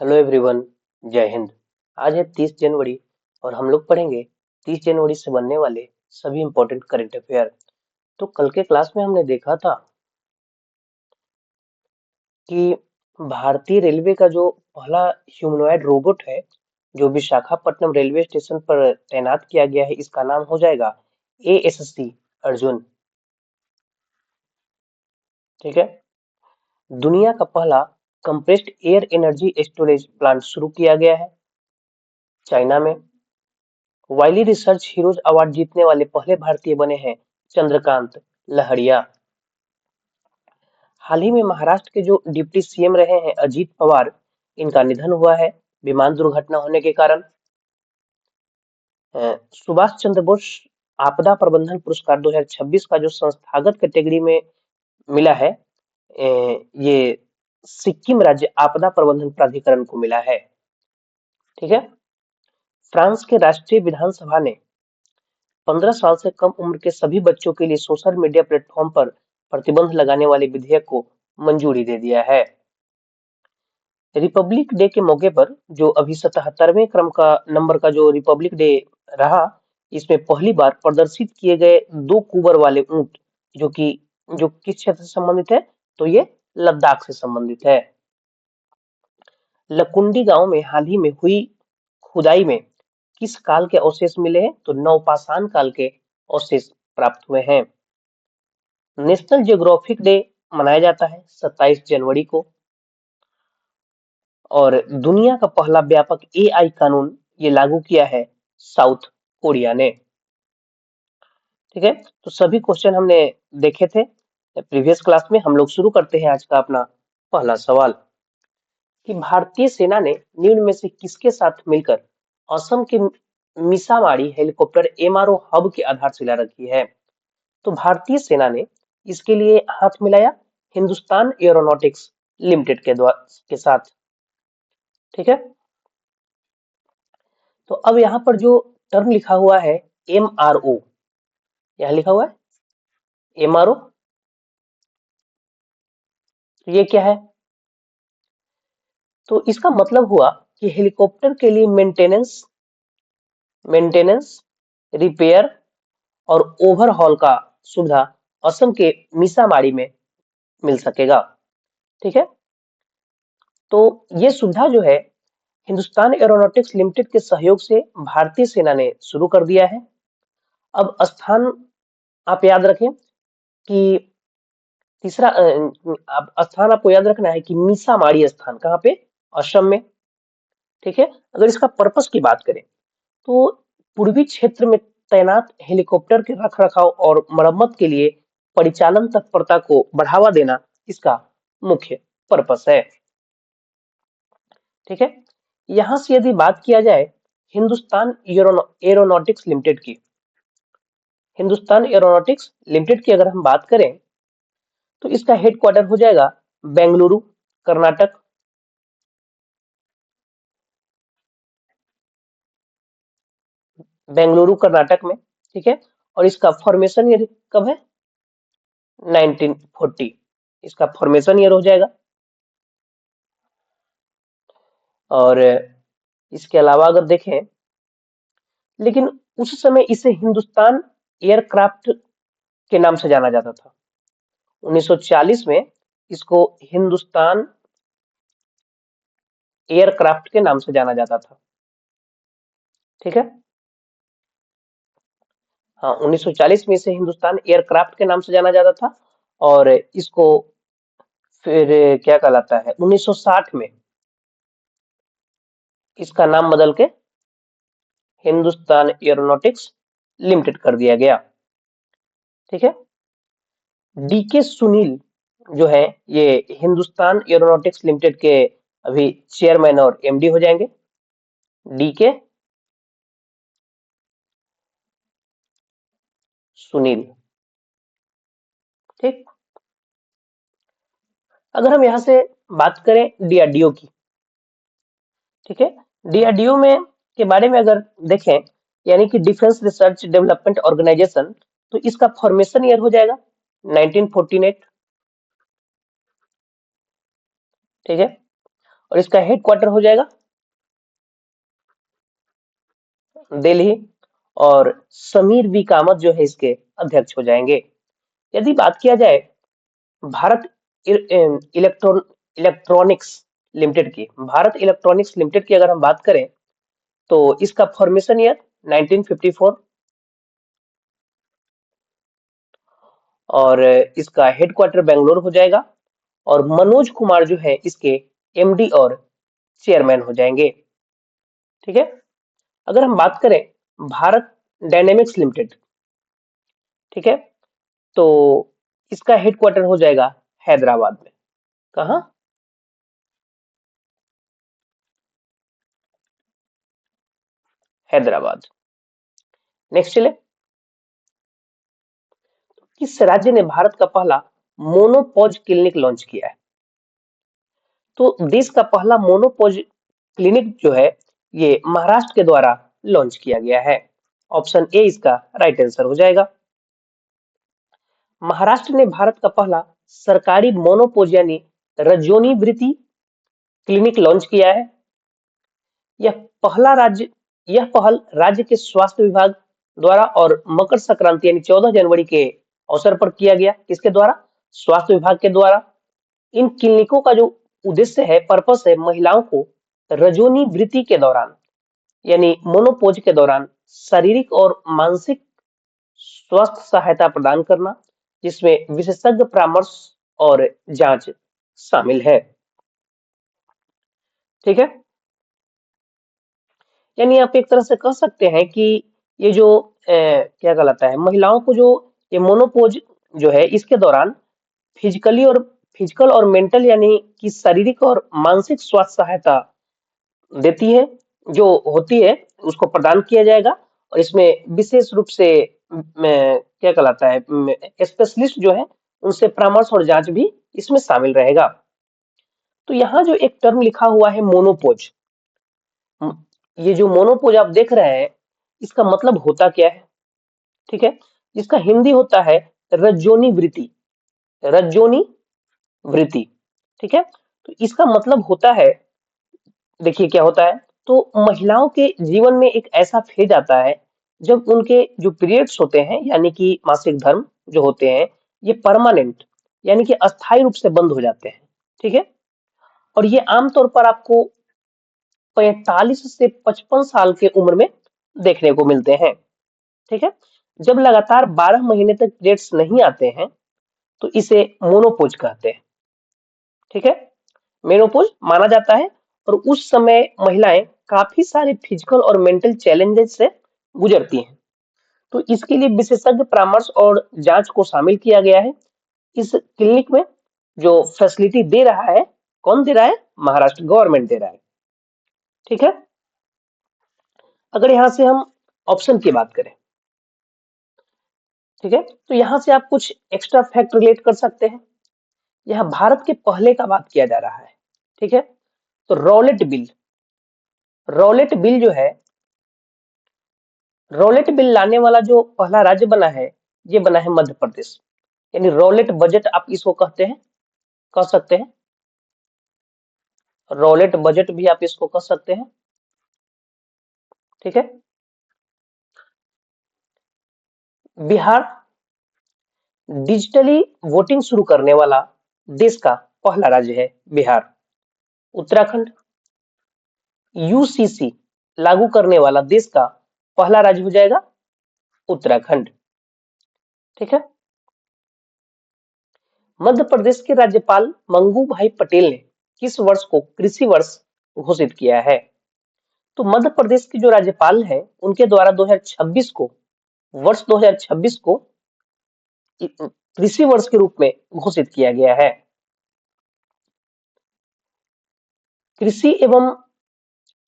Hello everyone. जय हिंद। आज है 30 जनवरी और हम लोग पढ़ेंगे 30 जनवरी से बनने वाले सभी इंपॉर्टेंट करंट अफेयर। तो कल के क्लास में हमने देखा था कि भारतीय रेलवे का जो पहला ह्यूमनॉइड रोबोट है जो विशाखापट्टनम रेलवे स्टेशन पर तैनात किया गया है, इसका नाम हो जाएगा ASC अर्जुन। ठीक है। दुनिया का पहला compressed air energy storage plant शुरू किया गया है चाइना में। वाइली रिसर्च हीरोज अवार्ड जीतने वाले पहले भारतीय बने हैं चंद्रकांत लहरिया। हाल ही में महाराष्ट्र के जो डिप्टी सीएम रहे हैं अजीत पवार, इनका निधन हुआ है विमान दुर्घटना होने के कारण। सुभाष चंद्र बोस आपदा प्रबंधन पुरस्कार 2026 का जो संस्थागत कैटेगरी में मिला है, ये सिक्किम राज्य आपदा प्रबंधन प्राधिकरण को मिला है। ठीक है। फ्रांस के राष्ट्रीय विधानसभा ने 15 साल से कम उम्र के सभी बच्चों के लिए सोशल मीडिया प्लेटफॉर्म पर प्रतिबंध लगाने वाले विधेयक को मंजूरी दे दिया है। रिपब्लिक डे के मौके पर जो अभी 77वें क्रम का नंबर का जो रिपब्लिक डे रहा, इसमें पहली बार प्रदर्शित किए गए दो कुबर वाले ऊंट जो कि जो किस क्षेत्र से संबंधित है, तो ये लद्दाख से संबंधित है। लकुंडी गांव में हाल ही में हुई खुदाई में किस काल के अवशेष मिले हैं, तो नवपाषाण काल के अवशेष प्राप्त हुए हैं। नेशनल जियोग्राफिक डे मनाया जाता है 27 जनवरी को। और दुनिया का पहला व्यापक AI कानून ये लागू किया है साउथ कोरिया ने। ठीक है। तो सभी क्वेश्चन हमने देखे थे प्रीवियस क्लास में। हम लोग शुरू करते हैं आज का अपना पहला सवाल कि भारतीय सेना ने निम्न में से किसके साथ मिलकर असम के मिसामारी हेलीकॉप्टर MRO हब की आधारशिला रखी है। तो भारतीय सेना ने इसके लिए हाथ मिलाया हिंदुस्तान एरोनॉटिक्स लिमिटेड के साथ। ठीक है। तो अब यहाँ पर जो टर्म लिखा हुआ है MRO, यहाँ लिखा हुआ है MRO, तो ये क्या है? तो इसका मतलब हुआ कि हेलीकॉप्टर के लिए मेंटेनेंस, रिपेयर और ओवरहॉल का सुविधा असम के मिसामारी में मिल सकेगा। ठीक है। तो ये सुविधा जो है हिंदुस्तान एरोनॉटिक्स लिमिटेड के सहयोग से भारतीय सेना ने शुरू कर दिया है। अब स्थान आप याद रखें कि तीसरा स्थान आपको याद रखना है कि मीसामारी स्थान कहाँ पे? असम में। ठीक है। अगर इसका पर्पस की बात करें तो पूर्वी क्षेत्र में तैनात हेलीकॉप्टर के रखरखाव और मरम्मत के लिए परिचालन तत्परता को बढ़ावा देना इसका मुख्य पर्पस है। ठीक है। यहां से यदि बात किया जाए हिंदुस्तान एरोनॉटिक्स लिमिटेड की, हिंदुस्तान एरोनॉटिक्स लिमिटेड की अगर हम बात करें तो इसका हेडक्वार्टर हो जाएगा बेंगलुरु, कर्नाटक। बेंगलुरु कर्नाटक में। ठीक है। और इसका फॉर्मेशन ईयर कब है? 1940 इसका फॉर्मेशन ईयर हो जाएगा। और इसके अलावा अगर देखें, लेकिन उस समय इसे हिंदुस्तान एयरक्राफ्ट के नाम से जाना जाता था। 1940 में इसको हिंदुस्तान एयरक्राफ्ट के नाम से जाना जाता था। ठीक है। हाँ, 1940 में इसे हिंदुस्तान एयरक्राफ्ट के नाम से जाना जाता था। और इसको फिर क्या कहलाता है, 1960 में इसका नाम बदल के हिंदुस्तान एरोनॉटिक्स लिमिटेड कर दिया गया। ठीक है। DK सुनील जो है ये हिंदुस्तान एरोनॉटिक्स लिमिटेड के अभी चेयरमैन और MD हो जाएंगे। DK सुनील। ठीक। अगर हम यहाँ से बात करें DRDO की, ठीक है, DRDO में के बारे में अगर देखें, यानी कि डिफेंस रिसर्च डेवलपमेंट ऑर्गेनाइजेशन, तो इसका फॉर्मेशन ईयर हो जाएगा 1948। ठीक है। और इसका हेडक्वार्टर हो जाएगा दिल्ली। और समीर वी कामत जो है इसके अध्यक्ष हो जाएंगे। यदि बात किया जाए भारत इलेक्ट्रॉन इलेक्ट्रॉनिक्स लिमिटेड की, भारत इलेक्ट्रॉनिक्स लिमिटेड की अगर हम बात करें तो इसका फॉर्मेशन ईयर 1954 और इसका हेडक्वार्टर बेंगलोर हो जाएगा। और मनोज कुमार जो है इसके एमडी और चेयरमैन हो जाएंगे। ठीक है। अगर हम बात करें भारत डायनेमिक्स लिमिटेड, ठीक है, तो इसका हेडक्वार्टर हो जाएगा हैदराबाद में। कहाँ? हैदराबाद। नेक्स्ट चले, किस राज्य ने भारत का पहला मोनोपॉज क्लिनिक लॉन्च किया है? तो देश का पहला मोनोपॉज क्लिनिक जो है ये महाराष्ट्र के द्वारा लॉन्च किया गया है। ऑप्शन ए इसका राइट आंसर हो जाएगा। महाराष्ट्र ने भारत का पहला सरकारी मोनोपोज यानी रजोनी वृत्ति क्लिनिक लॉन्च किया है। यह पहला राज्य यह पहल राज्य के स्वास्थ्य विभाग द्वारा और मकर संक्रांति यानी 14 जनवरी के अवसर पर किया गया। किसके द्वारा? स्वास्थ्य विभाग के द्वारा। इन क्लिनिकों का जो उद्देश्य है, पर्पस है, महिलाओं को रजोनी वृत्ति के दौरान यानी मोनोपोज के दौरान शारीरिक और मानसिक स्वास्थ्य सहायता प्रदान करना, जिसमें विशेषज्ञ परामर्श और जांच शामिल है। ठीक है। यानी आप एक तरह से कह सकते हैं कि ये जो क्या कहलाता है, महिलाओं को जो ये मोनोपोज जो है इसके दौरान फिजिकल और मेंटल यानी कि शारीरिक और मानसिक स्वास्थ्य सहायता देती है, जो होती है उसको प्रदान किया जाएगा। और इसमें विशेष रूप से क्या कहलाता है, स्पेशलिस्ट जो है उनसे परामर्श और जांच भी इसमें शामिल रहेगा। तो यहाँ जो एक टर्म लिखा हुआ है मोनोपोज, ये जो मोनोपोज आप देख रहे हैं इसका मतलब होता क्या है? ठीक है। इसका हिंदी होता है रज्जोनी वृत्ति। रज्जोनी वृत्ति। ठीक है। तो इसका मतलब होता है, देखिए क्या होता है, तो महिलाओं के जीवन में एक ऐसा फेज आता है जब उनके जो पीरियड्स होते हैं यानी कि मासिक धर्म जो होते हैं ये परमानेंट यानी कि अस्थायी रूप से बंद हो जाते हैं। ठीक है। और ये आमतौर पर आपको 45 से 55 साल के उम्र में देखने को मिलते हैं। ठीक है। जब लगातार 12 महीने तक पीरियड्स नहीं आते हैं तो इसे मोनोपोज कहते हैं। ठीक है। मेनोपोज माना जाता है और उस समय महिलाएं काफी सारे फिजिकल और मेंटल चैलेंजेस से गुजरती हैं। तो इसके लिए विशेषज्ञ परामर्श और जांच को शामिल किया गया है इस क्लिनिक में। जो फैसिलिटी दे रहा है, कौन दे रहा है? महाराष्ट्र गवर्नमेंट दे रहा है। ठीक है। अगर यहां से हम ऑप्शन की बात करें, ठीक है, तो यहां से आप कुछ एक्स्ट्रा फैक्ट रिलेट कर सकते हैं। यहाँ भारत के पहले का बात किया जा रहा है। ठीक है। तो रॉलेट बिल जो है, रॉलेट बिल लाने वाला जो पहला राज्य बना है ये बना है मध्य प्रदेश। यानी रॉलेट बजट आप इसको कहते हैं, कह सकते हैं। रॉलेट बजट भी आप इसको कह सकते हैं। ठीक है। बिहार डिजिटली वोटिंग शुरू करने वाला देश का पहला राज्य है बिहार। उत्तराखंड यूसीसी लागू करने वाला देश का पहला राज्य हो जाएगा उत्तराखंड। ठीक है। मध्य प्रदेश के राज्यपाल मंगू भाई पटेल ने किस वर्ष को कृषि वर्ष घोषित किया है? तो मध्य प्रदेश के जो राज्यपाल हैं उनके द्वारा 2026 को, वर्ष 2026 को कृषि वर्ष के रूप में घोषित किया गया है। कृषि एवं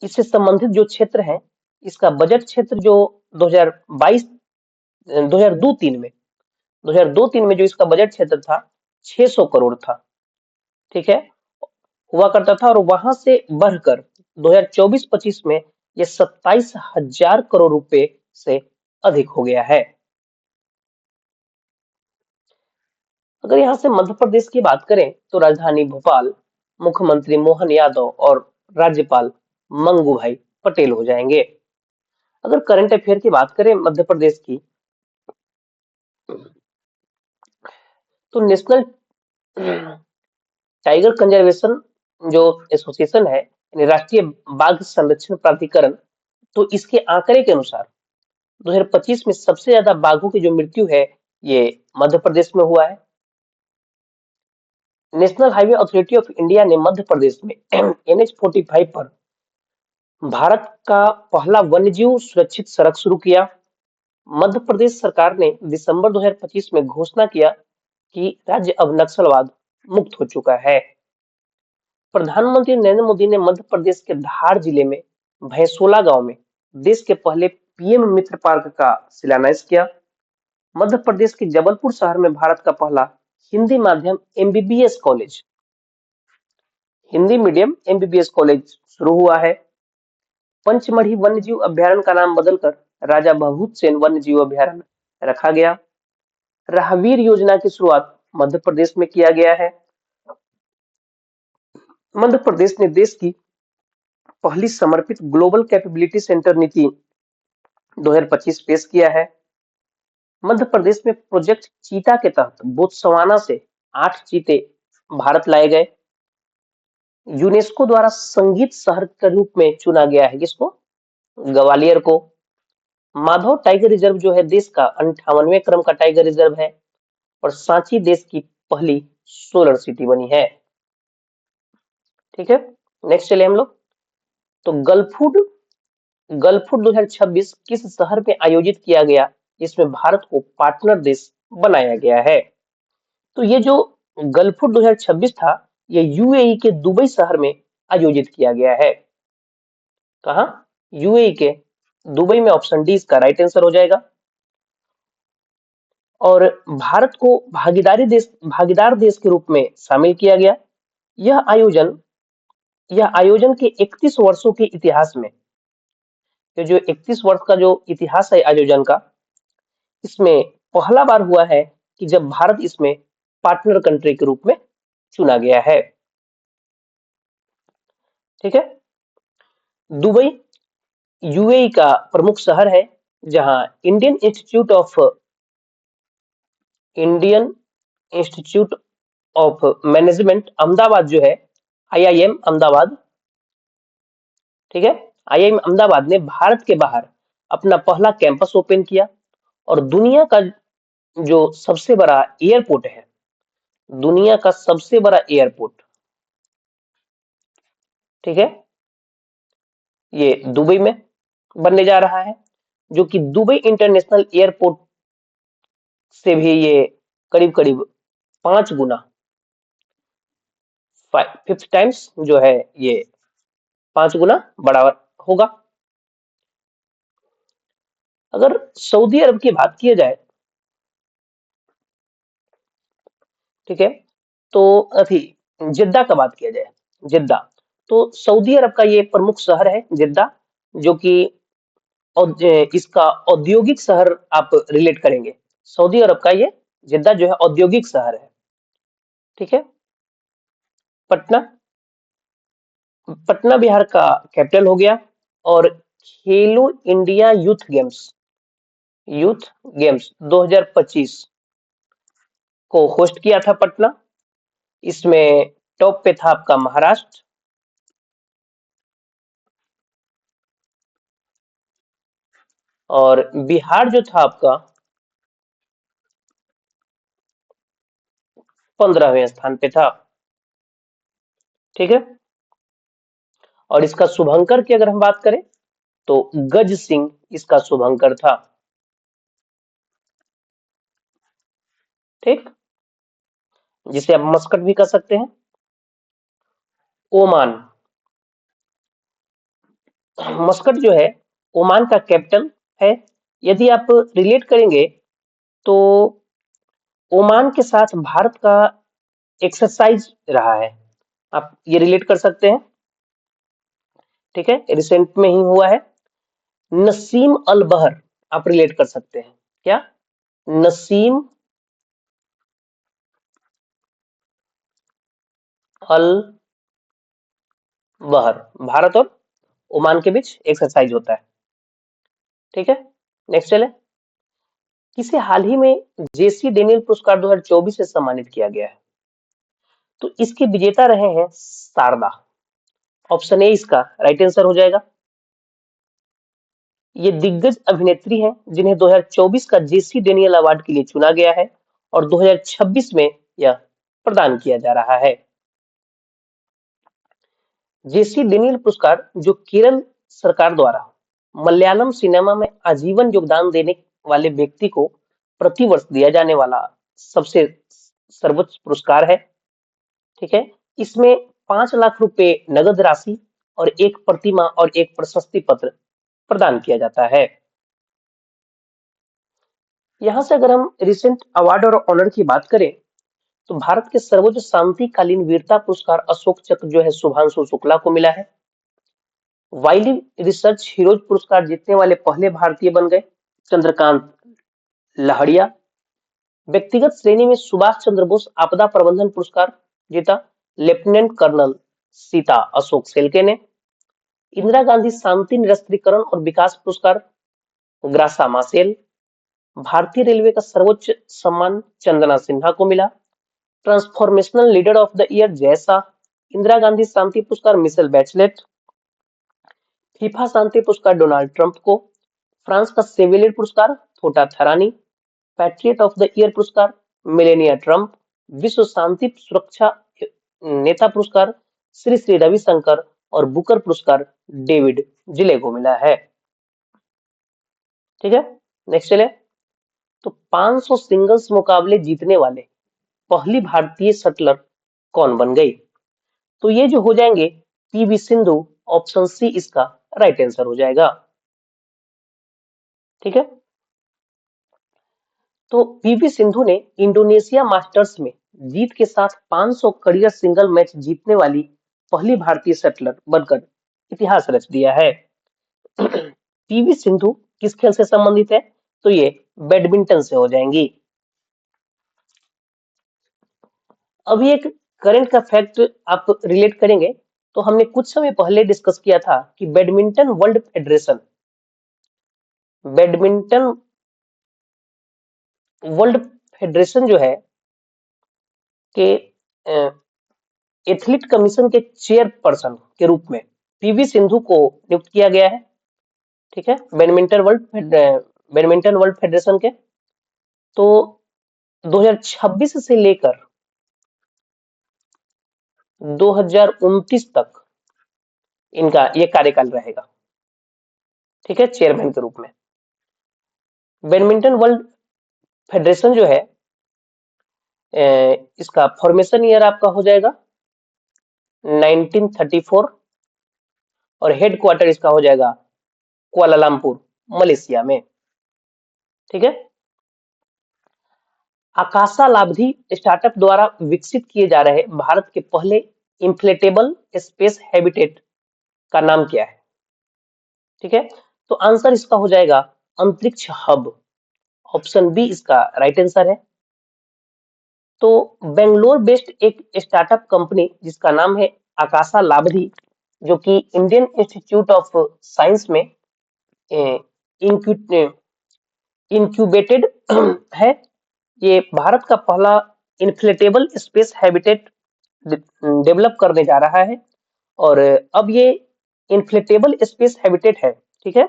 इससे संबंधित जो क्षेत्र है इसका बजट क्षेत्र जो 2022 2002-3 में 2002-3 में जो इसका बजट क्षेत्र था 600 करोड़ था। ठीक है, हुआ करता था। और वहां से बढ़कर 2024-25 में ये 27,000 करोड़ रुपए से अधिक हो गया है। अगर यहाँ से मध्य प्रदेश की बात करें तो राजधानी भोपाल मुख्यमंत्री मोहन यादव और राज्यपाल मंगू भाई पटेल हो जाएंगे। अगर करंट अफेयर की बात करें मध्य प्रदेश की, तो नेशनल टाइगर कंजर्वेशन जो एसोसिएशन है, यानी राष्ट्रीय बाघ संरक्षण प्राधिकरण, तो इसके आंकड़े के अनुसार 2025 में सबसे ज्यादा बाघों की जो मृत्यु है ये मध्य प्रदेश में हुआ है। National highway authority of India ने मध्य प्रदेश में NH-45 पर भारत का पहला वन्यजीव सुरक्षित सड़क शुरू किया। मध्य प्रदेश सरकार ने दिसंबर 2025 में घोषणा किया कि राज्य अब नक्सलवाद मुक्त हो चुका है। प्रधानमंत्री नरेंद्र मोदी ने मध्य प्रदेश के धार जिले में भैंसोला गांव में देश के पहले पीएम मित्र पार्क का शिलान्यास किया। मध्य प्रदेश के जबलपुर शहर में भारत का पहला हिंदी माध्यम MBBS college, Hindi medium MBBS college शुरू हुआ है। पंचमढ़ी वन्यजीव अभ्यारण्य का नाम बदलकर राजा भभूत सेन वन्यजीव अभ्यारण्य रखा गया। राहवीर योजना की शुरुआत मध्य प्रदेश में किया गया है। मध्य प्रदेश ने देश की पहली समर्पित ग्लोबल कैपेबिलिटी सेंटर नीति 2025 पेश किया है। मध्य प्रदेश में प्रोजेक्ट चीता के तहत बोत्सवाना से 8 चीते भारत लाए गए। यूनेस्को द्वारा संगीत शहर के रूप में चुना गया है किसको? ग्वालियर को। माधव टाइगर रिजर्व जो है देश का 58वें क्रम का टाइगर रिजर्व है और सांची देश की पहली सोलर सिटी बनी है। ठीक है, नेक्स्ट चले हम लोग। तो गल्फूड 2026 किस शहर में आयोजित किया गया, इसमें भारत को पार्टनर देश बनाया गया है? तो ये जो गल्फूड 2026 था ये यूएई के दुबई शहर में आयोजित किया गया है। कहाँ? यूएई के दुबई में। ऑप्शन डी इसका राइट आंसर हो जाएगा। और भारत को भागीदार देश के रूप में शामिल किया गया। यह आयोजन के 31 वर्षों के इतिहास में, ये जो 31 वर्ष का जो इतिहास है आयोजन का, इसमें पहला बार हुआ है कि जब भारत इसमें पार्टनर कंट्री के रूप में चुना गया है। ठीक है, दुबई यूएई का प्रमुख शहर है जहां Indian institute of management Ahmedabad जो है, आईआईएम अहमदाबाद, ठीक है, आईआईएम अहमदाबाद ने भारत के बाहर अपना पहला कैंपस ओपन किया और दुनिया का जो सबसे बड़ा एयरपोर्ट है, दुनिया का सबसे बड़ा एयरपोर्ट, ठीक है, ये दुबई में बनने जा रहा है, जो कि दुबई इंटरनेशनल एयरपोर्ट से भी ये करीब करीब 5 गुना, 5 टाइम्स जो है ये 5 गुना बड़ा होगा। अगर सऊदी अरब की बात की जाए, ठीक है, तो अभी जिद्दा का बात किया जाए, जिद्दा, तो सऊदी अरब का ये प्रमुख शहर है जिद्दा, जो कि इसका औद्योगिक शहर आप रिलेट करेंगे, सऊदी अरब का ये जिद्दा जो है औद्योगिक शहर है। ठीक है, पटना, पटना बिहार का कैपिटल हो गया। और खेलो इंडिया यूथ गेम्स 2025 को होस्ट किया था पटना। इसमें टॉप पे था आपका महाराष्ट्र, और बिहार जो था आपका 15वें स्थान पे था। ठीक है, और इसका शुभंकर की अगर हम बात करें तो गज सिंह इसका शुभंकर था। ठीक, जिसे आप मस्कट भी कह सकते हैं। ओमान, मस्कट जो है ओमान का कैपिटल है। यदि आप रिलेट करेंगे तो ओमान के साथ भारत का एक्सरसाइज रहा है, आप ये रिलेट कर सकते हैं। ठीक है, रिसेंट में ही हुआ है। नसीम अल बहर आप रिलेट कर सकते हैं क्या? नसीम अल बहर भारत और ओमान के बीच एक्सरसाइज होता है। ठीक है, नेक्स्ट चले। किसे हाल ही में जेसी डेनियल पुरस्कार 2024 से सम्मानित किया गया है? तो इसके विजेता रहे हैं शारदा। ऑप्शन ए इसका राइट आंसर हो जाएगा। ये दिग्गज अभिनेत्री हैं जिन्हें 2024 का जेसी डेनियल अवार्ड के लिए चुना गया है और 2026 में यह प्रदान किया जा रहा है। जेसी डेनियल पुरस्कार जो केरल सरकार द्वारा मलयालम सिनेमा में आजीवन योगदान देने वाले व्यक्ति को प्रतिवर्ष दिया जाने वाला सबसे सर्वोच्च पुरस्कार है। ठीक है, इसमें 5 लाख रुपए नगद राशि और एक प्रतिमा और एक प्रशस्ति पत्र प्रदान किया जाता है। यहाँ से अगर हम रिसेंट अवार्ड और ऑनर की बात करें तो भारत के सर्वोच्च शांतिकालीन वीरता पुरस्कार अशोक चक्र जो है शुभांशु शुक्ला को मिला है। वाइली रिसर्च हीरोज पुरस्कार जीतने वाले पहले भारतीय बन गए चंद्रकांत लहड़िया। व्यक्तिगत श्रेणी में सुभाष चंद्र बोस आपदा प्रबंधन पुरस्कार जीता लेफ्टिनेंट कर्नल सीता अशोक सेल्के ने। इंदिरा गांधी शांति निरस्त्रीकरण और विकास पुरस्कार ग्रासा मासेल। भारतीय रेलवे का सर्वोच्च सम्मान चंदना सिन्हा को मिला। Transformational leader of the year जैसा। इंदिरा गांधी शांति पुरस्कार मिशेल बैचलेट। फीफा शांति पुरस्कार डोनाल्ड ट्रंप को। फ्रांस का सेविलियर पुरस्कार Thotta Tharani. Patriot of the year पुरस्कार मेलेनिया ट्रंप। विश्व शांति सुरक्षा नेता पुरस्कार श्री श्री रविशंकर और बुकर पुरस्कार डेविड जिले को मिला है। ठीक है, नेक्स्ट चले। तो 500 सिंगल्स मुकाबले जीतने वाले पहली भारतीय शटलर कौन बन गई? तो ये जो हो जाएंगे पीवी सिंधु। ऑप्शन सी इसका राइट आंसर हो जाएगा। ठीक है, तो पीवी सिंधु ने इंडोनेशिया मास्टर्स में जीत के साथ 500 करियर सिंगल मैच जीतने वाली पहली भारतीय शटलर बनकर इतिहास रच दिया है। पीवी सिंधु किस खेल से संबंधित है? तो ये बैडमिंटन से हो जाएंगी। अभी एक करंट का फैक्ट आप रिलेट करेंगे तो हमने कुछ समय पहले डिस्कस किया था कि बैडमिंटन वर्ल्ड फेडरेशन जो है के एथलीट कमीशन के चेयरपर्सन के रूप में पीवी सिंधु को नियुक्त किया गया है। ठीक है, बैडमिंटन वर्ल्ड फेडरेशन के। तो 2026 से लेकर 2029 तक इनका ये कार्यकाल रहेगा। ठीक है, चेयरमैन के रूप में। बैडमिंटन वर्ल्ड फेडरेशन जो है इसका फॉर्मेशन ईयर आपका हो जाएगा 1934 और हेड क्वार्टर इसका हो जाएगा कुआलालंपुर मलेशिया में। ठीक है, आकाशा लाबधी स्टार्टअप द्वारा विकसित किए जा रहे भारत के पहले इंफ्लेटेबल स्पेस हैबिटेट का नाम क्या है? ठीक है, तो आंसर इसका हो जाएगा अंतरिक्ष हब। ऑप्शन बी इसका राइट आंसर है। तो बेंगलोर बेस्ड एक स्टार्टअप कंपनी जिसका नाम है आकाशा लाबधी जो कि इंडियन इंस्टीट्यूट ऑफ साइंस में इंक्यूबेटेड है। ये भारत का पहला इन्फ्लेटेबल स्पेस हैबिटेट डेवलप करने जा रहा है और अब ये इन्फ्लेटेबल स्पेस हैबिटेट है। ठीक है,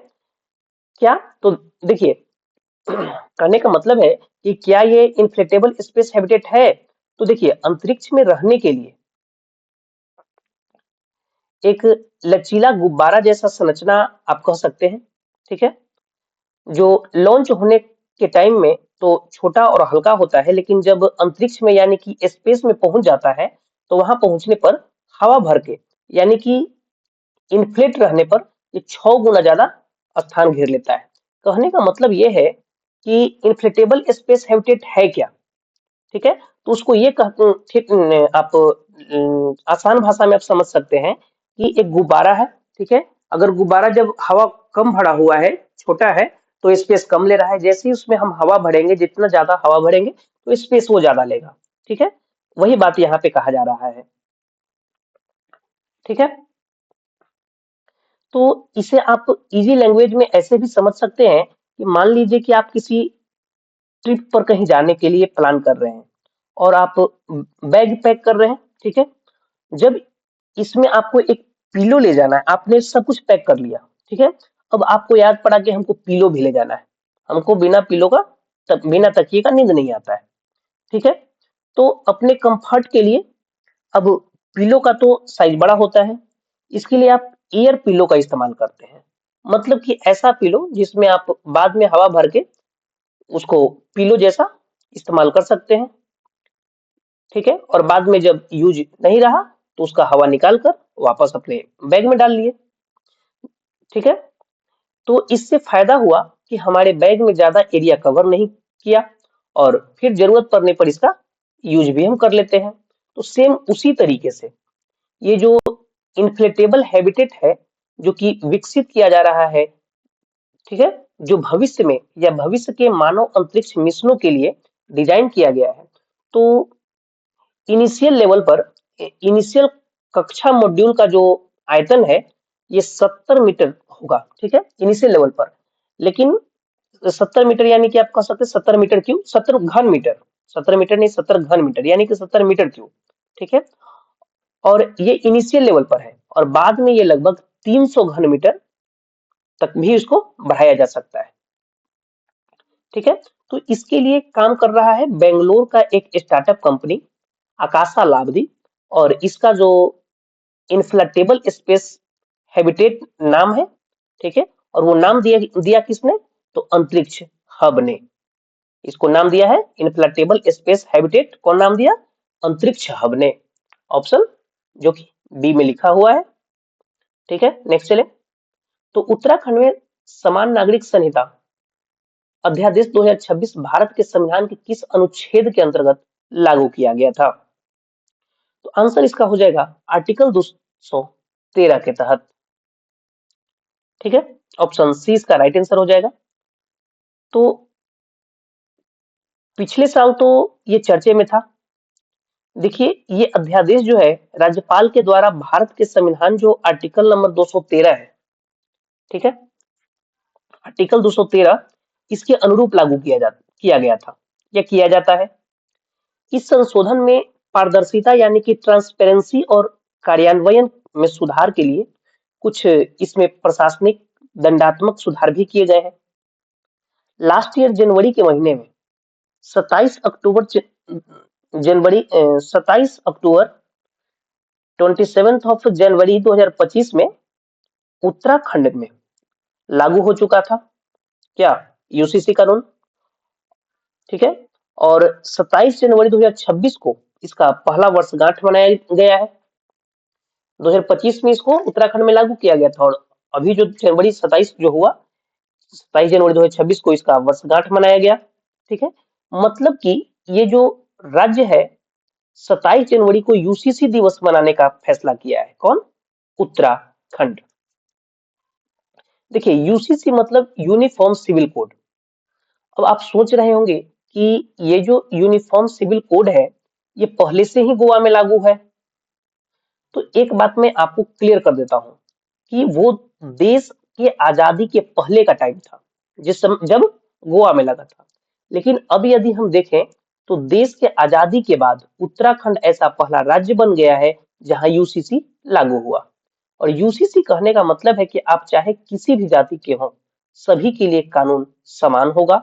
क्या? तो देखिए कहने का मतलब है कि क्या ये इन्फ्लेटेबल स्पेस हैबिटेट है? तो देखिए अंतरिक्ष में रहने के लिए एक लचीला गुब्बारा जैसा संरचना आप कह सकते हैं। ठीक है, जो लॉन्च होने के टाइम में तो छोटा और हल्का होता है लेकिन जब अंतरिक्ष में यानी कि स्पेस में पहुंच जाता है तो वहां पहुंचने पर हवा भर के यानी कि इन्फ्लेट रहने पर ये 6 गुना ज्यादा स्थान घेर लेता है। कहने का मतलब ये है कि इन्फ्लेटेबल स्पेस हैबिटेट है क्या? ठीक है, तो उसको ये ठीक आप आसान भाषा में आप समझ सकते हैं कि एक गुब्बारा है। ठीक है, अगर गुब्बारा जब हवा कम भरा हुआ है, छोटा है, तो स्पेस कम ले रहा है। जैसे ही उसमें हम हवा भरेंगे, जितना ज्यादा हवा भरेंगे तो स्पेस वो ज्यादा लेगा। ठीक है, वही बात यहाँ पे कहा जा रहा है। ठीक है, तो इसे आप इजी लैंग्वेज में ऐसे भी समझ सकते हैं कि मान लीजिए कि आप किसी ट्रिप पर कहीं जाने के लिए प्लान कर रहे हैं और आप बैग पैक कर रहे हैं, ठीक है। जब इसमें आपको एक पिलो ले जाना है, आपने सब कुछ पैक कर लिया, ठीक है। अब आपको याद पड़ा कि हमको पिलो भी ले जाना है। हमको बिना पिलो का बिना तकिए का नींद नहीं आता है, ठीक है। तो अपने कंफर्ट के लिए अब पिलो का तो साइज बड़ा होता है, इसके लिए आप एयर पिलो का इस्तेमाल करते हैं। मतलब कि ऐसा पिलो जिसमें आप बाद में हवा भर के उसको पिलो जैसा इस्तेमाल कर सकते हैं, ठीक है। और बाद में जब यूज नहीं रहा तो उसका हवा निकाल कर वापस अपने बैग में डाल लिए, ठीक है। तो इससे फायदा हुआ कि हमारे बैग में ज्यादा एरिया कवर नहीं किया और फिर जरूरत पड़ने पर इसका यूज भी हम कर लेते हैं। तो सेम उसी तरीके से ये जो इन्फ्लेटेबल हैबिटेट है जो कि विकसित किया जा रहा है, ठीक है, जो भविष्य में या भविष्य के मानव अंतरिक्ष मिशनों के लिए डिजाइन किया गया है। तो इनिशियल लेवल पर इनिशियल कक्षा मॉड्यूल का जो आयतन है ये 70 मीटर होगा, ठीक है, इनिशियल लेवल पर। लेकिन 70 मीटर यानी कि आप कह सकते हैं 70 मीटर क्यूब, 70 घन मीटर, 70 मीटर नहीं 70 घन मीटर यानी कि 70 मीटर क्यूब, ठीक है। और ये इनिशियल लेवल पर है और बाद में ये लगभग 300 घन मीटर तक भी इसको बढ़ाया जा सकता है, ठीक है। तो इसके लिए काम कर रहा है बेंगलोर का एक स्टार्टअप कंपनी आकाशा लाबदी। और इसका जो इन्फ्लेटेबल स्पेस हैबिटेट नाम है, ठीक है। और वो नाम दिया दिया किसने, तो अंतरिक्ष हब ने इसको नाम दिया है इन्फ्लेटेबल स्पेस हैबिटेट। कौन नाम दिया, अंतरिक्ष हब ने। ऑप्शन जो कि बी में लिखा हुआ है, ठीक है। नेक्स्ट चले। तो उत्तराखंड में समान नागरिक संहिता अध्यादेश 2026 भारत के संविधान के किस अनुच्छेद के अंतर्गत लागू किया गया था, तो आंसर इसका हो जाएगा आर्टिकल 213 के तहत, ठीक है। ऑप्शन सी इसका राइट आंसर हो जाएगा। तो पिछले साल तो ये चर्चे में था। देखिए ये अध्यादेश जो है राज्यपाल के द्वारा भारत के संविधान जो आर्टिकल नंबर 213 है, ठीक है, आर्टिकल 213 इसके अनुरूप लागू किया गया था या किया जाता है। इस संशोधन में पारदर्शिता यानी कि ट्रांसपेरेंसी और कार्यान्वयन में सुधार के लिए कुछ इसमें प्रशासनिक दंडात्मक सुधार भी किए गए हैं। लास्ट ईयर जनवरी के महीने में 27 अक्टूबर जनवरी 27 अक्टूबर 27 जनवरी 2025 में उत्तराखंड में लागू हो चुका था क्या, यूसीसी कानून, ठीक है। और 27 जनवरी 2026 को इसका पहला वर्षगांठ मनाया गया है। 2025 में इसको उत्तराखंड में लागू किया गया था और अभी जो जनवरी 27 जो हुआ 27 जनवरी 2026 को इसका वर्षगांठ मनाया गया, ठीक है। मतलब कि ये जो राज्य है 27 जनवरी को यूसीसी दिवस मनाने का फैसला किया है। कौन, उत्तराखंड। देखिए यूसीसी मतलब यूनिफॉर्म सिविल कोड। अब आप सोच रहे होंगे कि ये जो यूनिफॉर्म सिविल कोड है ये पहले से ही गोवा में लागू है। तो एक बात मैं आपको क्लियर कर देता हूं कि वो देश के आजादी के पहले का टाइम था जब गोवा में लगा था। लेकिन अब यदि हम देखें तो देश के आजादी के बाद उत्तराखंड ऐसा पहला राज्य बन गया है जहां यूसीसी लागू हुआ। और यूसीसी कहने का मतलब है कि आप चाहे किसी भी जाति के हों सभी के लिए कानून समान होगा,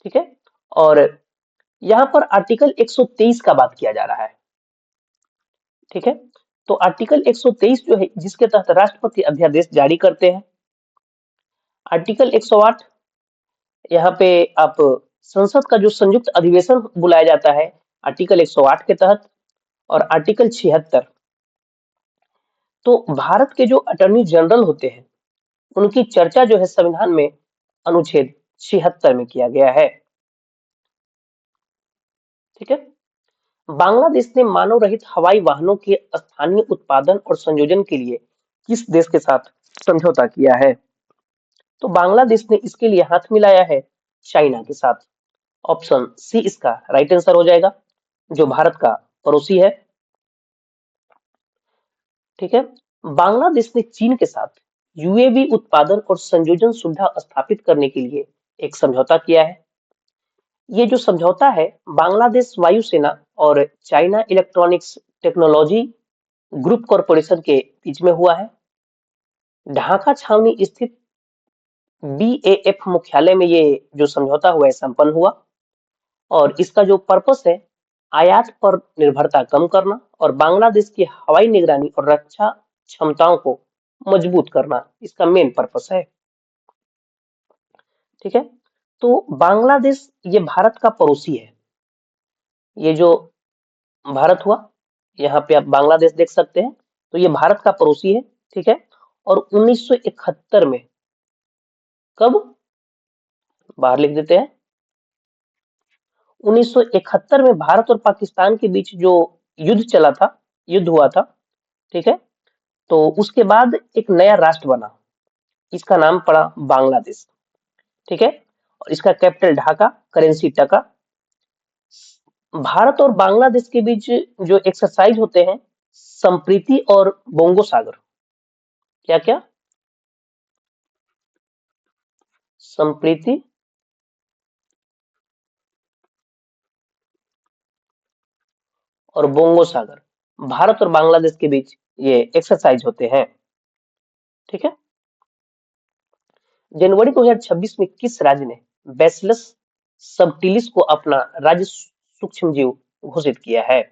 ठीक है। और यहाँ पर आर्टिकल 123 का बात किया जा रहा है, ठीक है। तो आर्टिकल 123 जो है जिसके तहत राष्ट्रपति अध्यादेश जारी करते हैं। आर्टिकल 108 यहाँ पे आप संसद का जो संयुक्त अधिवेशन बुलाया जाता है आर्टिकल 108 के तहत। और आर्टिकल 76 तो भारत के जो अटॉर्नी जनरल होते हैं उनकी चर्चा जो है संविधान में अनुच्छेद 76 में किया गया है, ठीक है। बांग्लादेश ने मानव रहित हवाई वाहनों के स्थानीय उत्पादन और संयोजन के लिए किस देश के साथ समझौता किया है, तो बांग्लादेश ने इसके लिए हाथ मिलाया है चाइना के साथ। ऑप्शन सी इसका राइट आंसर हो जाएगा, जो भारत का पड़ोसी है, ठीक है। बांग्लादेश ने चीन के साथ यूएवी उत्पादन और संयोजन सुविधा स्थापित करने के लिए एक समझौता किया है। ये जो समझौता है बांग्लादेश वायुसेना और China electronics technology group corporation के बीच में हुआ है। ढाका छावनी स्थित बीएएफ मुख्यालय में ये जो समझौता हुआ है संपन्न हुआ और इसका जो पर्पस है आयात पर निर्भरता कम करना और बांग्लादेश की हवाई निगरानी और रक्षा क्षमताओं को मजबूत करना इसका मेन पर्पस है। ठीक है, तो बांग्लादेश ये भारत का पड़ोसी है। ये जो भारत हुआ यहाँ पे आप बांग्लादेश देख सकते हैं, तो ये भारत का पड़ोसी है। ठीक है, और 1971 में कब बाहर लिख देते हैं 1971 में भारत और पाकिस्तान के बीच जो युद्ध चला था, युद्ध हुआ था। ठीक है, तो उसके बाद एक नया राष्ट्र बना, इसका नाम पड़ा बांग्लादेश। ठीक है, और इसका कैपिटल ढाका, करेंसी टका। भारत और बांग्लादेश के बीच जो एक्सरसाइज होते हैं संप्रीति और बोंगो सागर, क्या क्या संप्रीति और बोंगो सागर भारत और बांग्लादेश के बीच ये एक्सरसाइज होते हैं। ठीक है, जनवरी 2026 में किस राज्य ने बैसिलस सबटिलिस को अपना राज्य सूक्ष्मजीव घोषित किया है?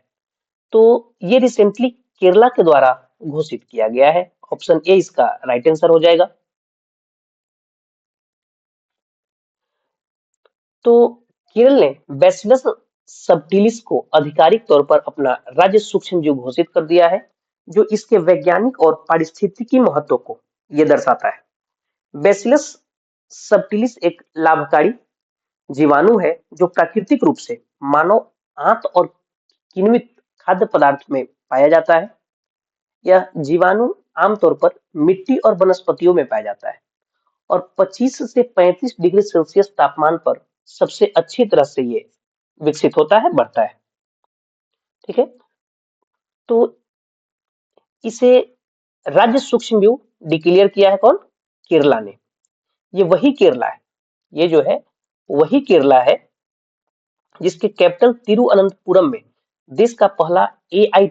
तो ये रिसेंटली केरला के द्वारा घोषित किया गया है। ऑप्शन ए इसका राइट आंसर हो जाएगा। तो केरल ने बैसिलस सबटिलिस को आधिकारिक तौर पर अपना राज्य सूक्ष्मजीव घोषित कर दिया है, जो इसके वैज्ञानिक और पारिस्थितिकी महत्व को ये दर्शाता है। बैसिलस सबटिलिस एक लाभकारी जीवाणु है जो प्राकृतिक रूप से मानव आंत और किण्वित खाद्य पदार्थ में पाया जाता है। यह जीवाणु आमतौर पर मिट्टी और वनस्पतियों में पाया जाता है और 25 से 35 डिग्री सेल्सियस तापमान पर सबसे अच्छी तरह से ये विकसित होता है, बढ़ता है। ठीक है, तो इसे राज्य सूक्ष्मजीव डिक्लेयर किया है कौन? केरला ने। ये वही केरला है, ये जो है वही केरला है जिसके कैपिटल तिरुअनंतपुरम में देश का पहला एआई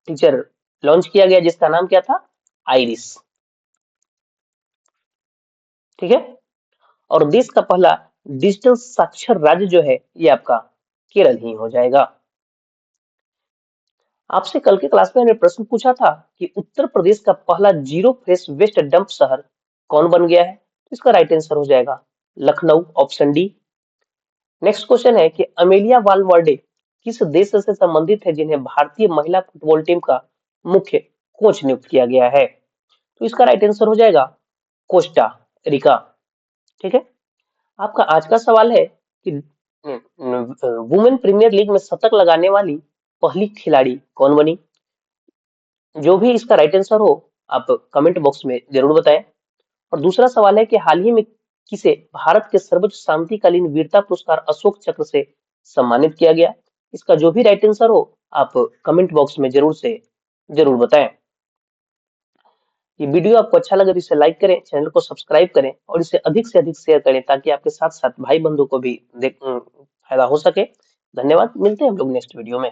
टीचर लॉन्च किया गया, जिसका नाम क्या था? आइरिस। ठीक है, और देश का पहला डिजिटल साक्षर राज्य जो है ये आपका केरल ही हो जाएगा। आपसे कल के क्लास में हमने प्रश्न पूछा था कि उत्तर प्रदेश का पहला जीरो फ्रेश वेस्ट डंप शहर कौन बन गया है? तो इसका राइट आंसर हो जाएगा Lucknow, option D. Next question है कि अमेलिया वालवर्डे किस देश से संबंधित है जिन्हें भारतीय महिला फुटबॉल टीम का मुख्य कोच नियुक्त किया गया है? तो इसका राइट आंसर हो जाएगा कोस्टा रिका। ठीक है, आपका आज का सवाल है कि वुमेन प्रीमियर लीग में शतक लगाने वाली पहली खिलाड़ी कौन बनी? जो भी इसका राइट आंसर हो आप कमेंट बॉक्स में जरूर बताएं। और दूसरा सवाल है कि हाल ही में किसे भारत के सर्वोच्च शांतिकालीन वीरता पुरस्कार अशोक चक्र से सम्मानित किया गया? इसका जो भी राइट आंसर हो आप कमेंट बॉक्स में जरूर बताएं। ये वीडियो आपको अच्छा लगे तो इसे लाइक करें, चैनल को सब्सक्राइब करें और इसे अधिक से अधिक शेयर करें ताकि आपके साथ साथ भाई बंधु को भी फायदा हो सके। धन्यवाद, मिलते हैं हम लोग नेक्स्ट वीडियो में।